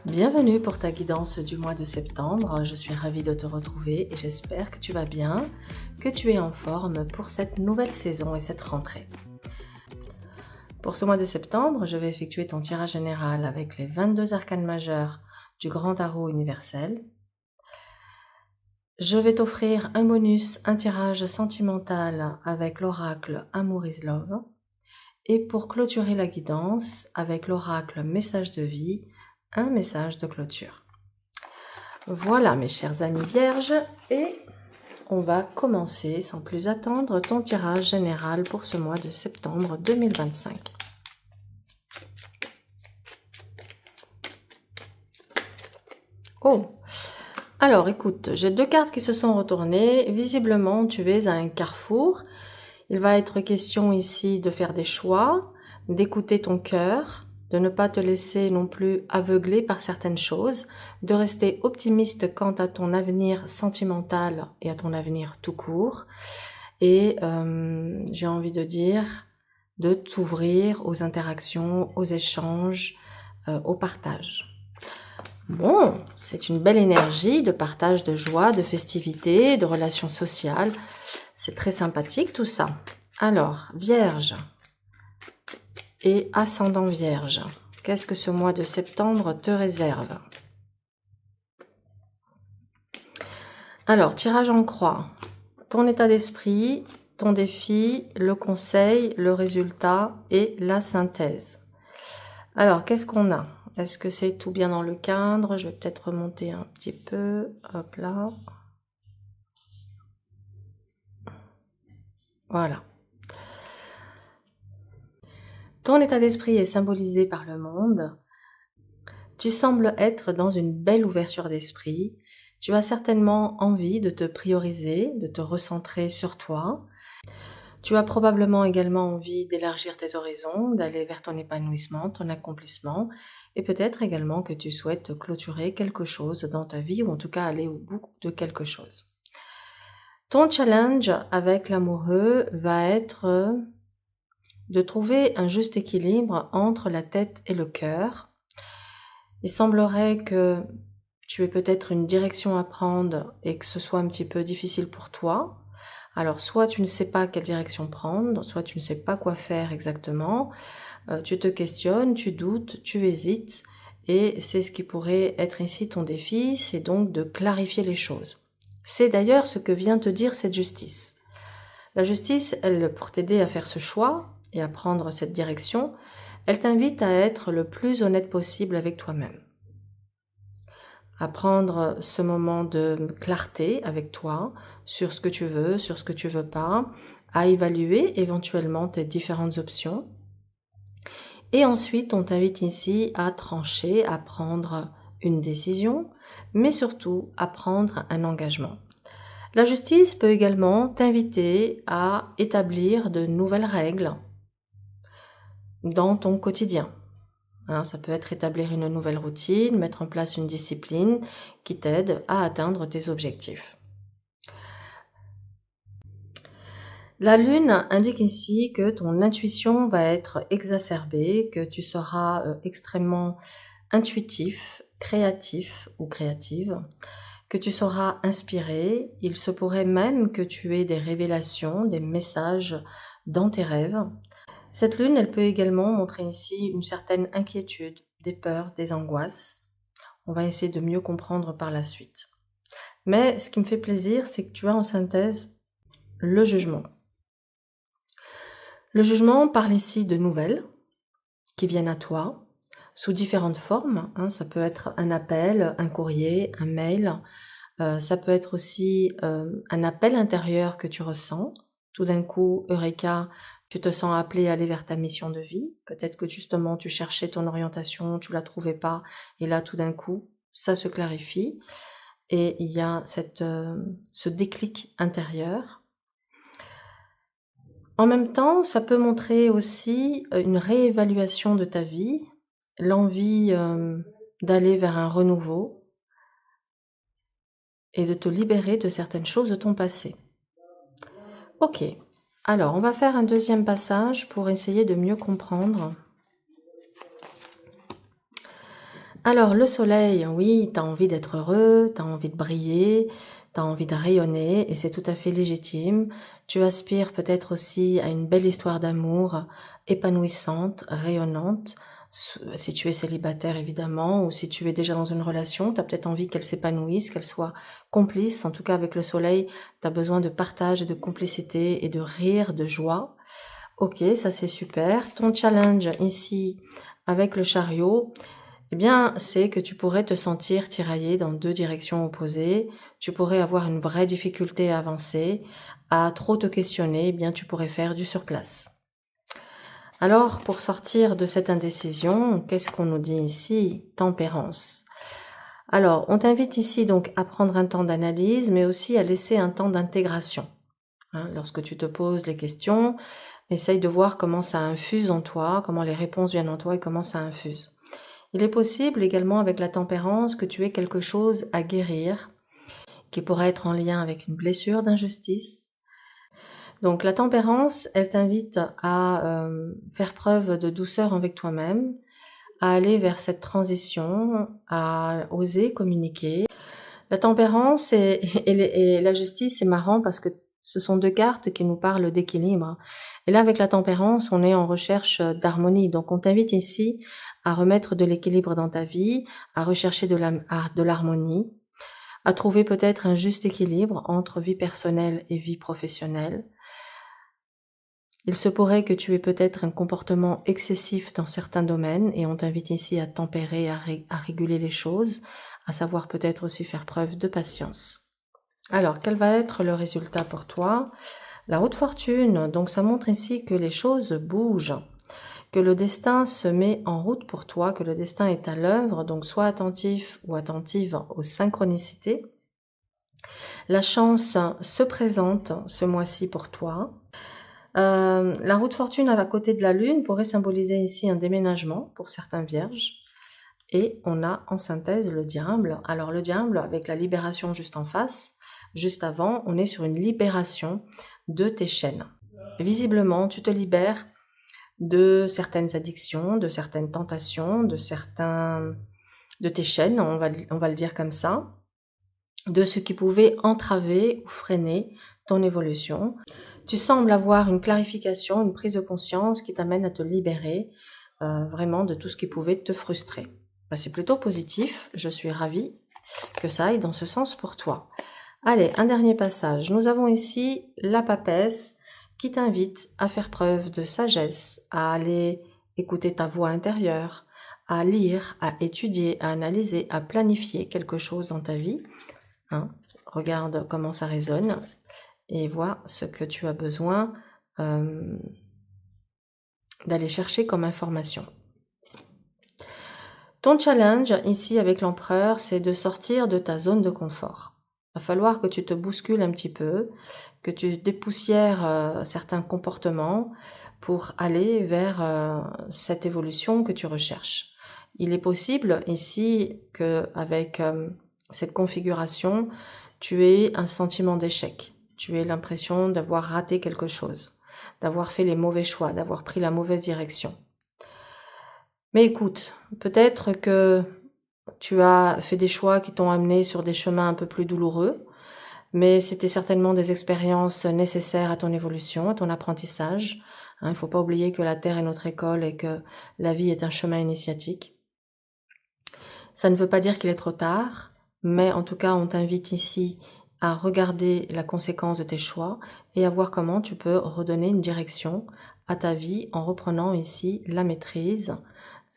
Bienvenue pour ta guidance du mois de septembre. Je suis ravie de te retrouver et j'espère que tu vas bien, que tu es en forme pour cette nouvelle saison et cette rentrée. Pour ce mois de septembre, je vais effectuer ton tirage général avec les 22 arcanes majeurs du Grand Tarot universel. Je vais t'offrir un bonus, un tirage sentimental avec l'oracle Amour is Love. Et pour clôturer la guidance avec l'oracle Message de vie, un message de clôture. Voilà mes chers amis vierges, et on va commencer sans plus attendre ton tirage général pour ce mois de septembre 2025. Oh, alors écoute, j'ai deux cartes qui se sont retournées. Visiblement, tu es à un carrefour. Il va être question ici de faire des choix, d'écouter ton cœur, de ne pas te laisser non plus aveugler par certaines choses, de rester optimiste quant à ton avenir sentimental et à ton avenir tout court. Et j'ai envie de dire de t'ouvrir aux interactions, aux échanges, au partage. Bon, c'est une belle énergie de partage, de joie, de festivité, de relations sociales. C'est très sympathique tout ça. Alors, Vierge et ascendant Vierge, qu'est-ce que ce mois de septembre te réserve? Alors, tirage en croix, ton état d'esprit, ton défi, le conseil, le résultat et la synthèse. Alors, qu'est-ce qu'on a? Est-ce que c'est tout bien dans le cadre? Je vais peut-être remonter un petit peu. Hop là. Voilà. Ton état d'esprit est symbolisé par le monde. Tu sembles être dans une belle ouverture d'esprit. Tu as certainement envie de te prioriser, de te recentrer sur toi. Tu as probablement également envie d'élargir tes horizons, d'aller vers ton épanouissement, ton accomplissement, et peut-être également que tu souhaites clôturer quelque chose dans ta vie, ou en tout cas aller au bout de quelque chose. Ton challenge avec l'amoureux va être de trouver un juste équilibre entre la tête et le cœur. Il semblerait que tu aies peut-être une direction à prendre et que ce soit un petit peu difficile pour toi. Alors, soit tu ne sais pas quelle direction prendre, soit tu ne sais pas quoi faire exactement. Tu te questionnes, tu doutes, tu hésites. Et c'est ce qui pourrait être ici ton défi, c'est donc de clarifier les choses. C'est d'ailleurs ce que vient te dire cette justice. La justice, elle, pour t'aider à faire ce choix et à prendre cette direction, elle t'invite à être le plus honnête possible avec toi-même. À prendre ce moment de clarté avec toi sur ce que tu veux, sur ce que tu veux pas, à évaluer éventuellement tes différentes options. Et ensuite, on t'invite ici à trancher, à prendre une décision, mais surtout à prendre un engagement. La justice peut également t'inviter à établir de nouvelles règles dans ton quotidien. Ça peut être établir une nouvelle routine, mettre en place une discipline qui t'aide à atteindre tes objectifs. La Lune indique ici que ton intuition va être exacerbée, que tu seras extrêmement intuitif, créatif ou créative, que tu seras inspiré. Il se pourrait même que tu aies des révélations, des messages dans tes rêves. Cette lune, elle peut également montrer ici une certaine inquiétude, des peurs, des angoisses. On va essayer de mieux comprendre par la suite. Mais ce qui me fait plaisir, c'est que tu as en synthèse le jugement. Le jugement parle ici de nouvelles qui viennent à toi sous différentes formes. Ça peut être un appel, un courrier, un mail. Ça peut être aussi un appel intérieur que tu ressens. Tout d'un coup, Eureka, tu te sens appelé à aller vers ta mission de vie. Peut-être que justement, tu cherchais ton orientation, tu la trouvais pas. Et là, tout d'un coup, ça se clarifie. Et il y a ce déclic intérieur. En même temps, ça peut montrer aussi une réévaluation de ta vie, l'envie d'aller vers un renouveau et de te libérer de certaines choses de ton passé. Ok, alors on va faire un deuxième passage pour essayer de mieux comprendre. Alors, le soleil, oui, tu as envie d'être heureux, tu as envie de briller, tu as envie de rayonner et c'est tout à fait légitime. Tu aspires peut-être aussi à une belle histoire d'amour épanouissante, rayonnante. Si tu es célibataire, évidemment, ou si tu es déjà dans une relation, tu as peut-être envie qu'elle s'épanouisse, qu'elle soit complice. En tout cas, avec le soleil, tu as besoin de partage, de complicité et de rire, de joie. Ok, ça c'est super. Ton challenge ici avec le chariot, eh bien, c'est que tu pourrais te sentir tiraillé dans deux directions opposées. Tu pourrais avoir une vraie difficulté à avancer, à trop te questionner, eh bien, tu pourrais faire du surplace. Alors, pour sortir de cette indécision, qu'est-ce qu'on nous dit ici? Tempérance. Alors, on t'invite ici donc à prendre un temps d'analyse, mais aussi à laisser un temps d'intégration. Lorsque tu te poses les questions, essaye de voir comment ça infuse en toi, comment les réponses viennent en toi et comment ça infuse. Il est possible également avec la tempérance que tu aies quelque chose à guérir qui pourrait être en lien avec une blessure d'injustice. Donc la tempérance, elle t'invite à faire preuve de douceur avec toi-même, à aller vers cette transition, à oser communiquer. La tempérance et la justice, c'est marrant parce que ce sont deux cartes qui nous parlent d'équilibre. Et là, avec la tempérance, on est en recherche d'harmonie. Donc, on t'invite ici à remettre de l'équilibre dans ta vie, à rechercher de l'harmonie, à trouver peut-être un juste équilibre entre vie personnelle et vie professionnelle. Il se pourrait que tu aies peut-être un comportement excessif dans certains domaines et on t'invite ici à tempérer, à réguler les choses, à savoir peut-être aussi faire preuve de patience. Alors, quel va être le résultat pour toi? La haute fortune, donc ça montre ici que les choses bougent, que le destin se met en route pour toi, que le destin est à l'œuvre, donc sois attentif ou attentive aux synchronicités. La chance se présente ce mois-ci pour toi. La route fortune à côté de la lune pourrait symboliser ici un déménagement pour certains vierges. Et on a en synthèse le diable. Alors le diable avec la libération juste en face, juste avant, on est sur une libération de tes chaînes. Visiblement, tu te libères de certaines addictions, de certaines tentations, de tes chaînes, on va le dire comme ça, de ce qui pouvait entraver ou freiner ton évolution. Tu sembles avoir une clarification, une prise de conscience qui t'amène à te libérer vraiment de tout ce qui pouvait te frustrer. C'est plutôt positif, je suis ravie que ça aille dans ce sens pour toi. Allez, un dernier passage. Nous avons ici la papesse qui t'invite à faire preuve de sagesse, à aller écouter ta voix intérieure, à lire, à étudier, à analyser, à planifier quelque chose dans ta vie. Regarde comment ça résonne et vois ce que tu as besoin d'aller chercher comme information. Ton challenge ici avec l'empereur, c'est de sortir de ta zone de confort. Il va falloir que tu te bouscules un petit peu, que tu dépoussières certains comportements pour aller vers cette évolution que tu recherches. Il est possible ici qu'avec cette configuration, tu aies un sentiment d'échec. Tu aies l'impression d'avoir raté quelque chose, d'avoir fait les mauvais choix, d'avoir pris la mauvaise direction. Mais écoute, peut-être que tu as fait des choix qui t'ont amené sur des chemins un peu plus douloureux, mais c'était certainement des expériences nécessaires à ton évolution, à ton apprentissage. Il ne faut pas oublier que la Terre est notre école et que la vie est un chemin initiatique. Ça ne veut pas dire qu'il est trop tard, mais en tout cas, on t'invite ici à regarder la conséquence de tes choix et à voir comment tu peux redonner une direction à ta vie en reprenant ici la maîtrise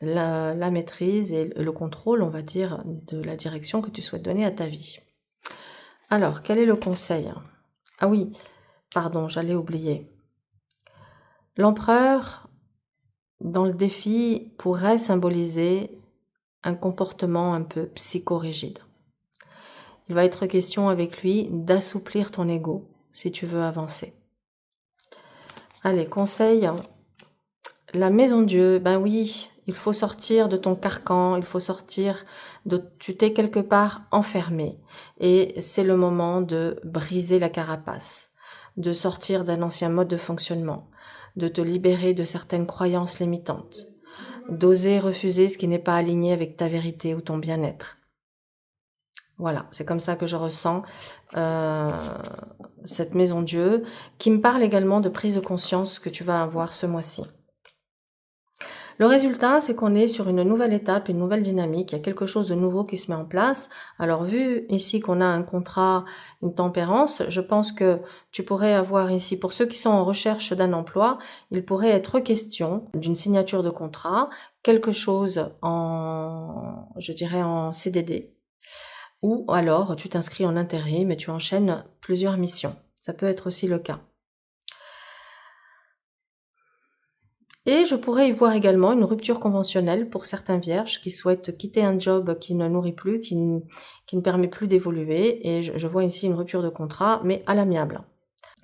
et le contrôle, on va dire, de la direction que tu souhaites donner à ta vie. Alors, quel est le conseil? Ah oui, pardon, j'allais oublier. L'empereur, dans le défi, pourrait symboliser un comportement un peu psychorigide. Il va être question avec lui d'assouplir ton ego si tu veux avancer. Allez, conseil, la maison Dieu, ben oui, il faut sortir de ton carcan, il faut sortir tu t'es quelque part enfermé et c'est le moment de briser la carapace, de sortir d'un ancien mode de fonctionnement, de te libérer de certaines croyances limitantes, d'oser refuser ce qui n'est pas aligné avec ta vérité ou ton bien-être. Voilà, c'est comme ça que je ressens cette maison Dieu, qui me parle également de prise de conscience que tu vas avoir ce mois-ci. Le résultat, c'est qu'on est sur une nouvelle étape, une nouvelle dynamique, il y a quelque chose de nouveau qui se met en place. Alors vu ici qu'on a un contrat, une tempérance, je pense que tu pourrais avoir ici, pour ceux qui sont en recherche d'un emploi, il pourrait être question d'une signature de contrat, quelque chose en, je dirais en CDD, ou alors tu t'inscris en intérim et tu enchaînes plusieurs missions. Ça peut être aussi le cas. Et je pourrais y voir également une rupture conventionnelle pour certains vierges qui souhaitent quitter un job qui ne nourrit plus, qui ne permet plus d'évoluer. Et je vois ici une rupture de contrat, mais à l'amiable.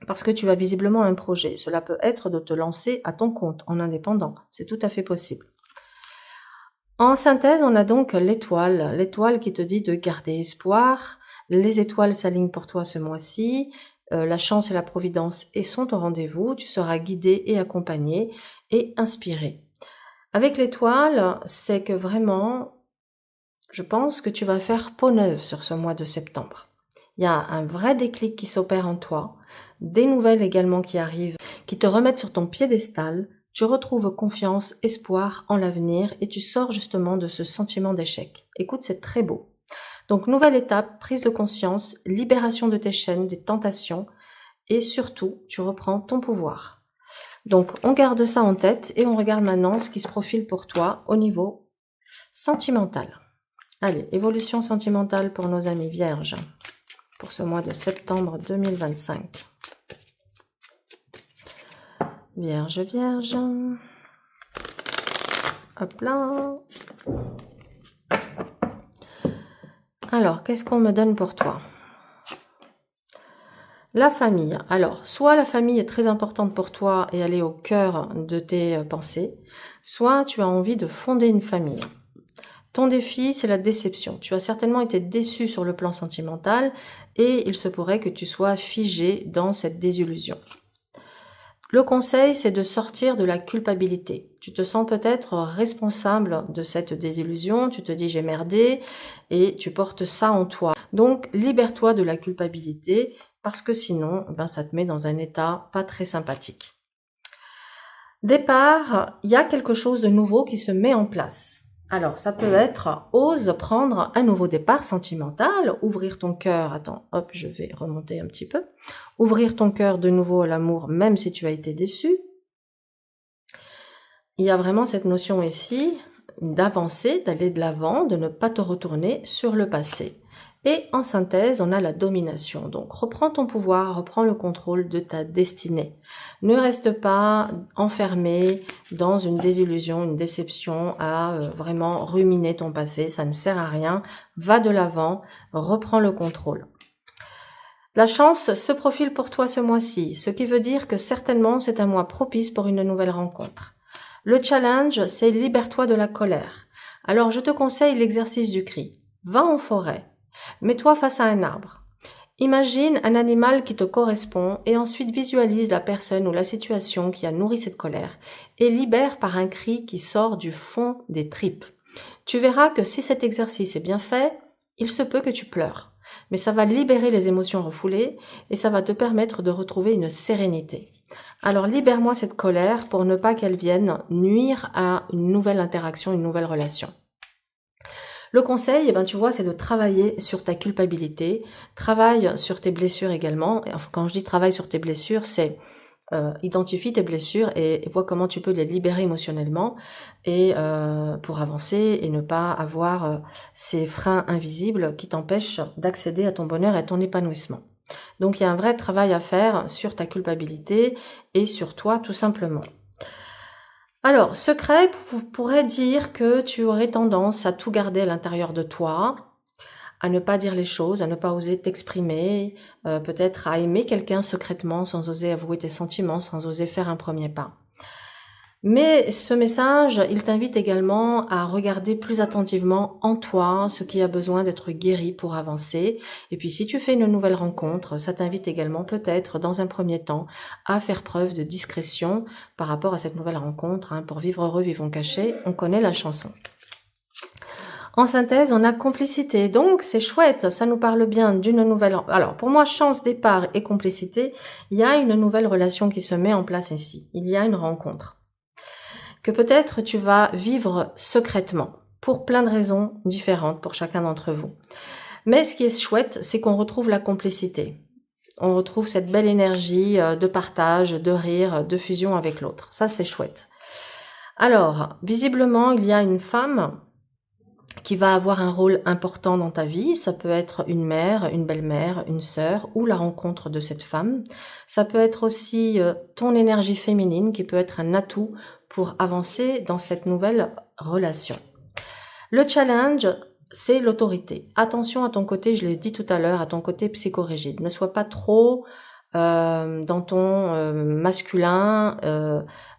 Parce que tu as visiblement un projet. Cela peut être de te lancer à ton compte, en indépendant. C'est tout à fait possible. En synthèse, on a donc l'étoile qui te dit de garder espoir. Les étoiles s'alignent pour toi ce mois-ci. La chance et la providence sont au rendez-vous. Tu seras guidé et accompagné et inspiré. Avec l'étoile, c'est que vraiment, je pense que tu vas faire peau neuve sur ce mois de septembre. Il y a un vrai déclic qui s'opère en toi, des nouvelles également qui arrivent, qui te remettent sur ton piédestal. Tu retrouves confiance, espoir en l'avenir et tu sors justement de ce sentiment d'échec. Écoute, c'est très beau. Donc, nouvelle étape, prise de conscience, libération de tes chaînes, des tentations et surtout, tu reprends ton pouvoir. Donc, on garde ça en tête et on regarde maintenant ce qui se profile pour toi au niveau sentimental. Allez, évolution sentimentale pour nos amis vierges pour ce mois de septembre 2025. Vierge, vierge. Hop là. Alors, qu'est-ce qu'on me donne pour toi? La famille. Alors, soit la famille est très importante pour toi et elle est au cœur de tes pensées, soit tu as envie de fonder une famille. Ton défi, c'est la déception. Tu as certainement été déçu sur le plan sentimental et il se pourrait que tu sois figé dans cette désillusion. Le conseil, c'est de sortir de la culpabilité. Tu te sens peut-être responsable de cette désillusion, tu te dis j'ai merdé et tu portes ça en toi. Donc, libère-toi de la culpabilité parce que sinon, ça te met dans un état pas très sympathique. Départ, il y a quelque chose de nouveau qui se met en place. Alors, ça peut être, ose prendre un nouveau départ sentimental, ouvrir ton cœur, attends, hop, je vais remonter un petit peu, ouvrir ton cœur de nouveau à l'amour, même si tu as été déçu. Il y a vraiment cette notion ici d'avancer, d'aller de l'avant, de ne pas te retourner sur le passé. Et en synthèse, on a la domination. Donc, reprends ton pouvoir, reprends le contrôle de ta destinée. Ne reste pas enfermé dans une désillusion, une déception à vraiment ruminer ton passé. Ça ne sert à rien. Va de l'avant, reprends le contrôle. La chance se profile pour toi ce mois-ci, ce qui veut dire que certainement c'est un mois propice pour une nouvelle rencontre. Le challenge, c'est libère-toi de la colère. Alors, je te conseille l'exercice du cri. Va en forêt. Mets-toi face à un arbre. Imagine un animal qui te correspond et ensuite visualise la personne ou la situation qui a nourri cette colère et libère par un cri qui sort du fond des tripes. Tu verras que si cet exercice est bien fait, il se peut que tu pleures. Mais ça va libérer les émotions refoulées et ça va te permettre de retrouver une sérénité. Alors libère-moi cette colère pour ne pas qu'elle vienne nuire à une nouvelle interaction, une nouvelle relation. Le conseil, tu vois, c'est de travailler sur ta culpabilité, travaille sur tes blessures également. Enfin, quand je dis travaille sur tes blessures, c'est identifie tes blessures et vois comment tu peux les libérer émotionnellement et pour avancer et ne pas avoir ces freins invisibles qui t'empêchent d'accéder à ton bonheur et à ton épanouissement. Donc, il y a un vrai travail à faire sur ta culpabilité et sur toi, tout simplement. Alors, secret pourrait dire que tu aurais tendance à tout garder à l'intérieur de toi, à ne pas dire les choses, à ne pas oser t'exprimer, peut-être à aimer quelqu'un secrètement sans oser avouer tes sentiments, sans oser faire un premier pas. Mais ce message, il t'invite également à regarder plus attentivement en toi ce qui a besoin d'être guéri pour avancer. Et puis si tu fais une nouvelle rencontre, ça t'invite également peut-être dans un premier temps à faire preuve de discrétion par rapport à cette nouvelle rencontre. Pour vivre heureux, vivons cachés, on connaît la chanson. En synthèse, on a complicité, donc c'est chouette, ça nous parle bien d'une nouvelle... Alors pour moi, chance, départ et complicité, il y a une nouvelle relation qui se met en place ici. Il y a une rencontre que peut-être tu vas vivre secrètement, pour plein de raisons différentes pour chacun d'entre vous. Mais ce qui est chouette, c'est qu'on retrouve la complicité. On retrouve cette belle énergie de partage, de rire, de fusion avec l'autre. Ça, c'est chouette. Alors, visiblement, il y a une femme qui va avoir un rôle important dans ta vie. Ça peut être une mère, une belle-mère, une sœur ou la rencontre de cette femme. Ça peut être aussi ton énergie féminine qui peut être un atout pour avancer dans cette nouvelle relation. Le challenge, c'est l'autorité. Attention à ton côté, je l'ai dit tout à l'heure, à ton côté psychorigide. Ne sois pas trop dans ton masculin,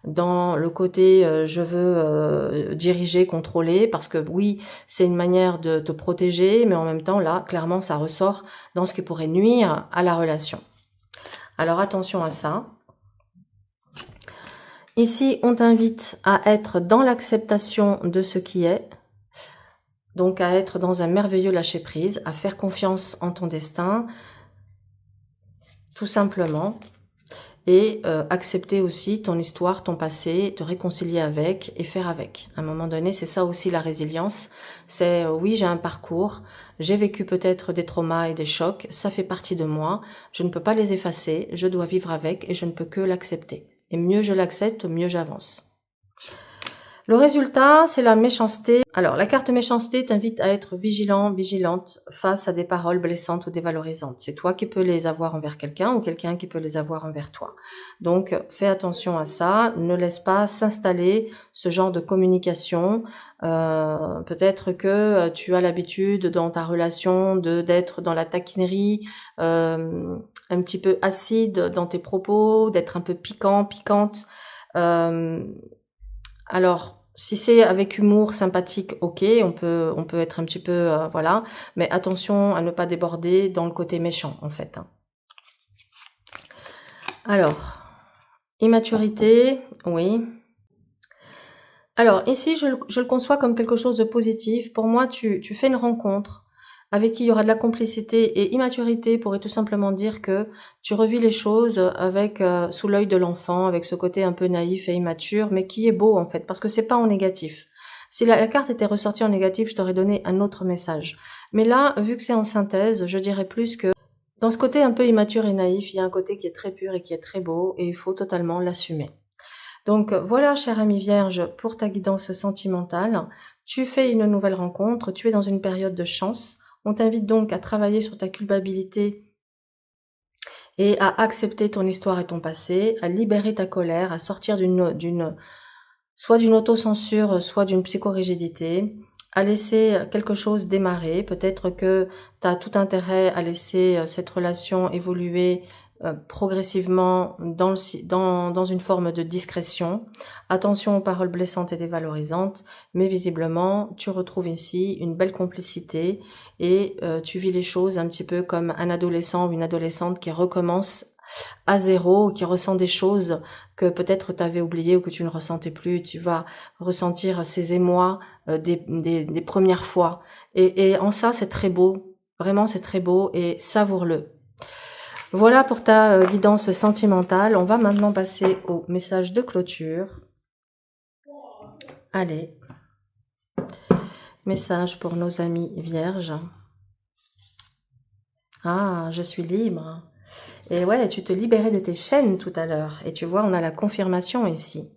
dans le côté je veux diriger, contrôler, parce que oui, c'est une manière de te protéger, mais en même temps, là, clairement, ça ressort dans ce qui pourrait nuire à la relation. Alors, attention à ça. Ici, on t'invite à être dans l'acceptation de ce qui est, donc à être dans un merveilleux lâcher-prise, à faire confiance en ton destin, tout simplement, et accepter aussi ton histoire, ton passé, te réconcilier avec et faire avec. À un moment donné, c'est ça aussi la résilience, c'est oui, j'ai un parcours, j'ai vécu peut-être des traumas et des chocs, ça fait partie de moi, je ne peux pas les effacer, je dois vivre avec et je ne peux que l'accepter. Et mieux je l'accepte, mieux j'avance. Le résultat, c'est la méchanceté. Alors, la carte méchanceté t'invite à être vigilant, vigilante face à des paroles blessantes ou dévalorisantes. C'est toi qui peux les avoir envers quelqu'un ou quelqu'un qui peut les avoir envers toi. Donc, fais attention à ça. Ne laisse pas s'installer ce genre de communication. Peut-être que tu as l'habitude dans ta relation d'être dans la taquinerie, un petit peu acide dans tes propos, d'être un peu piquant, piquante. Alors, si c'est avec humour, sympathique, ok, on peut être un petit peu, voilà, mais attention à ne pas déborder dans le côté méchant, en fait. Alors, immaturité, oui. Alors, ici, je le conçois comme quelque chose de positif. Pour moi, tu fais une rencontre avec qui il y aura de la complicité, et immaturité pourrait tout simplement dire que tu revis les choses avec sous l'œil de l'enfant, avec ce côté un peu naïf et immature, mais qui est beau en fait, parce que c'est pas en négatif. Si la carte était ressortie en négatif, je t'aurais donné un autre message. Mais là, vu que c'est en synthèse, je dirais plus que dans ce côté un peu immature et naïf, il y a un côté qui est très pur et qui est très beau, et il faut totalement l'assumer. Donc voilà, chère amie vierge, pour ta guidance sentimentale. Tu fais une nouvelle rencontre, tu es dans une période de chance. On t'invite donc à travailler sur ta culpabilité et à accepter ton histoire et ton passé, à libérer ta colère, à sortir soit d'une autocensure, soit d'une psychorigidité, à laisser quelque chose démarrer. Peut-être que tu as tout intérêt à laisser cette relation évoluer progressivement dans une forme de discrétion. Attention aux paroles blessantes et dévalorisantes, mais visiblement, tu retrouves ici une belle complicité et tu vis les choses un petit peu comme un adolescent ou une adolescente qui recommence à zéro, qui ressent des choses que peut-être tu avais oubliées ou que tu ne ressentais plus. Tu vas ressentir ces émois des premières fois. Et en ça, c'est très beau. Vraiment, c'est très beau et savoure-le. Voilà pour ta guidance sentimentale. On va maintenant passer au message de clôture. Allez. Message pour nos amis vierges. Ah, je suis libre. Et ouais, tu te libérais de tes chaînes tout à l'heure. Et tu vois, on a la confirmation ici.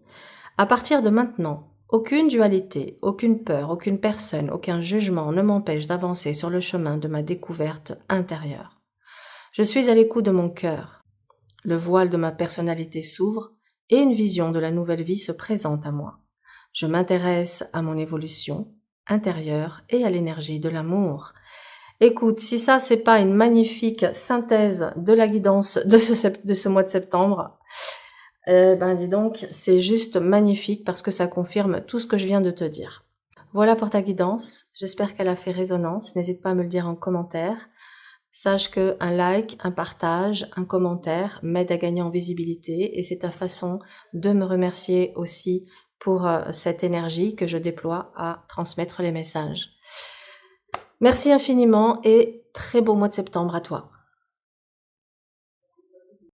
À partir de maintenant, aucune dualité, aucune peur, aucune personne, aucun jugement ne m'empêche d'avancer sur le chemin de ma découverte intérieure. Je suis à l'écoute de mon cœur. Le voile de ma personnalité s'ouvre et une vision de la nouvelle vie se présente à moi. Je m'intéresse à mon évolution intérieure et à l'énergie de l'amour. Écoute, si ça c'est pas une magnifique synthèse de la guidance de ce mois de septembre, Dis donc, c'est juste magnifique parce que ça confirme tout ce que je viens de te dire. Voilà pour ta guidance, j'espère qu'elle a fait résonance, n'hésite pas à me le dire en commentaire. Sache qu'un like, un partage, un commentaire m'aide à gagner en visibilité et c'est ta façon de me remercier aussi pour cette énergie que je déploie à transmettre les messages. Merci infiniment et très beau mois de septembre à toi.